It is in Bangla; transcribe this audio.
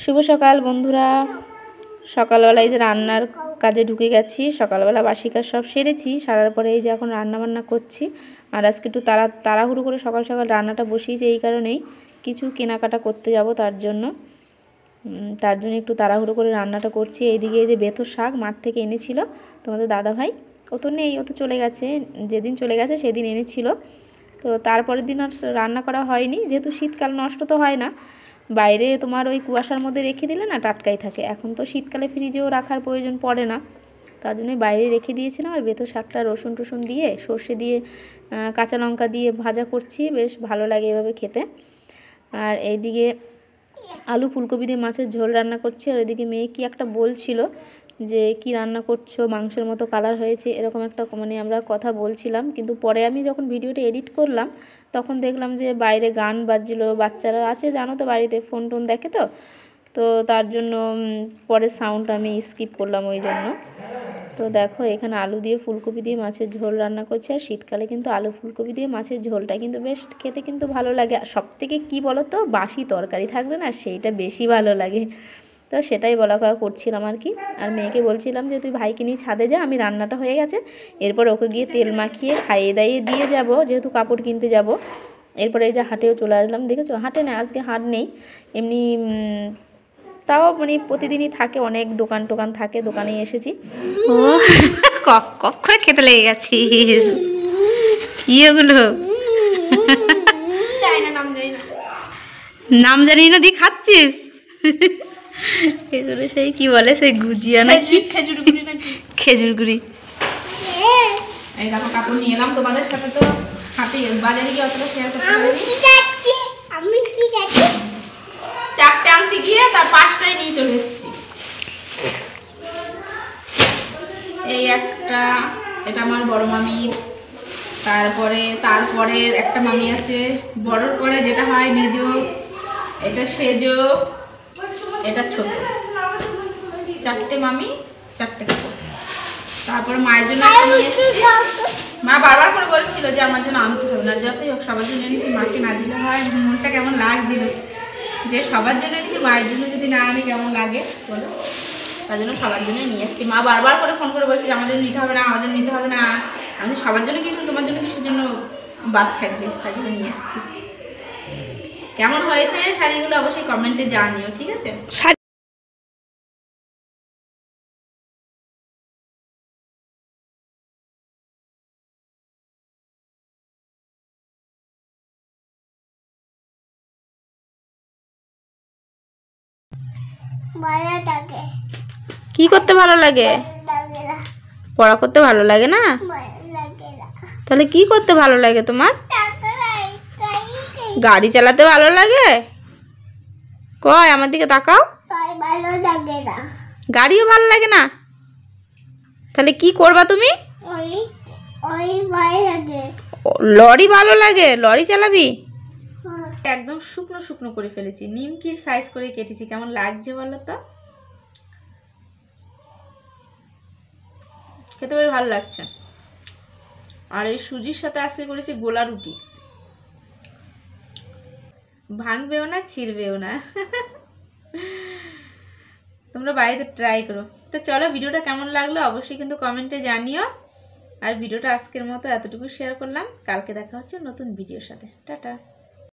শুভ সকাল বন্ধুরা। সকালবেলা এই যে রান্নার কাজে ঢুকে গেছি। সকালবেলা বাসি কাজ সব সেরেছি, সারার পরে এই যে এখন রান্না বান্না করছি। আর আজকে একটু তাড়াহুড়ো করে সকাল সকাল রান্নাটা বসিয়েছি এই কারণেই, কিছু কেনাকাটা করতে যাব তার জন্য একটু তাড়াহুড়ো করে রান্নাটা করছি। এইদিকে এই যে বেথর শাক মাঠ থেকে এনেছিল তোমাদের দাদা ভাই, ও তো নেই, ও তো চলে গেছে, যেদিন চলে গেছে সেদিন এনেছিল। তো তারপরের দিন আর রান্না করা হয়নি, যেহেতু শীতকাল নষ্ট তো হয় না, বাইরে তোমার ওই কুয়াশার মধ্যে রেখে দিলে না টাটকাই থাকে। এখন তো শীতকালে ফ্রিজেও রাখার প্রয়োজন পড়ে না, তার জন্যই বাইরে রেখে দিয়েছিলাম। আর বেথর শাকটা রসুন টসুন দিয়ে, সর্ষে দিয়ে, কাঁচা লঙ্কা দিয়ে ভাজা করছি, বেশ ভালো লাগে এভাবে খেতে। আর এইদিকে আলু ফুলকপি দিয়ে মাছের ঝোল রান্না করছি। আর ওইদিকে মেয়ে কি একটা বলছিল যে কি রান্না করছো, মাংসের মতো কালার হয়েছে, এরকম একটা মানে আমরা কথা বলছিলাম। কিন্তু পরে আমি যখন ভিডিওটা এডিট করলাম তখন দেখলাম যে বাইরে গান বাজছিল, বাচ্চারা আছে জানো তো বাড়িতে, ফোন টোন দেখে, তো তার জন্য পরে সাউন্ডটা আমি স্কিপ করলাম ওই জন্য। তো দেখো এখানে আলু দিয়ে ফুলকপি দিয়ে মাছের ঝোল রান্না করছি। আর শীতকালে কিন্তু আলু ফুলকপি দিয়ে মাছের ঝোলটা কিন্তু বেশ খেতে কিন্তু ভালো লাগে। সব থেকে কী বলো তো, বাসি তরকারি থাকবে না, সেইটা বেশি ভালো লাগে। তো সেটাই বলা কওয়া করছিলাম আর কি। আর মেয়েকে বলছিলাম যে তুই ভাইকে নিয়ে ছাদে যা, আমি রান্নাটা হয়ে গেছে, এরপর ওকে গিয়ে তেল মাখিয়ে খাইয়ে দাইয়ে দিয়ে যাব, যেহেতু কাপড় কিনতে যাব। এরপরে এই যে হাটেও চলে আসলাম। দেখেছো, হাটে না, আজকে হাট নেই, এমনি তাও মানে প্রতিদিনই থাকে, অনেক দোকান টোকান থাকে, দোকানেই এসেছি। ও কপ কপ করে খেতে লেগে গেছি। কি ওগুলো নাম জানি না দিয়ে খাচ্ছিস? এগুলো সেই কি বলে, সেই গুজিয়া নাকি খেজুর গুড়ি, নাকি খেজুর গুড়ি। এই দেখো কাপড় নিয়ে এলাম, তোমাদের সাথে তো হাতে বাজারে গিয়ে অতটা শেয়ার করতে পারিনি। চারটে আনতে গিয়ে তার পাঁচটায় নিয়ে চলে এসেছি। এই একটা, এটা আমার বড় মামির, তারপরে একটা মামি আছে, বড়র পরে যেটা হয় মেজো, এটা সেজো, এটা ছোট, চারটে মামি, চারটে কাপড়। তারপরে মায়ের জন্য নিয়ে এসেছি। মা বারবার করে বলছিল যে আমার জন্য আনতে হবে না, যতই হোক সবার জন্য এনেছি, মাকে না দিলে হয়। মনটা কেমন লাগছিল যে সবার জন্য এনেছি, মায়ের জন্য যদি না আনি কেমন লাগে বলো। তার জন্য সবার জন্য নিয়ে এসেছি। মা বারবার করে ফোন করে বলছে যে আমার জন্য নিতে হবে না, আমার জন্য নিতে হবে না। আমি সবার জন্য কিছু, তোমার জন্য কিছুর জন্য বাদ থাকবে, তার জন্য নিয়ে এসেছি। কেমন হয়েছে শাড়িগুলো অবশ্যই কমেন্টে জানিও, ঠিক আছে? কি করতে ভালো লাগে? পড়া করতে ভালো লাগে না? তাহলে কি করতে ভালো লাগে তোমার? গাড়ি চালাতে ভালো লাগে? কই আমার দিকে তাকাও। গাড়িও ভালো লাগে না? তাহলে কি করবা তুমি? লরি ভালো লাগে? লরি চালাবি? একদম শুকনো শুকনো করে ফেলেছি, নিমকির সাইজ করে কেটেছি। কেমন লাগছে বলো তো? খেতে বেশ ভালো লাগছে। আর এই সুজির সাথে আজকে করেছি গোলা রুটি, ভাঙবেও না ছিঁড়বেও না। তোমরা বাড়িতে ট্রাই করো। তো চলো, ভিডিওটা কেমন লাগলো অবশ্যই কিন্তু কমেন্টে জানিও। আর ভিডিওটা আজকের মতো এতটুকু শেয়ার করলাম, কালকে দেখা হচ্ছে নতুন ভিডিওর সাথে। টাটা।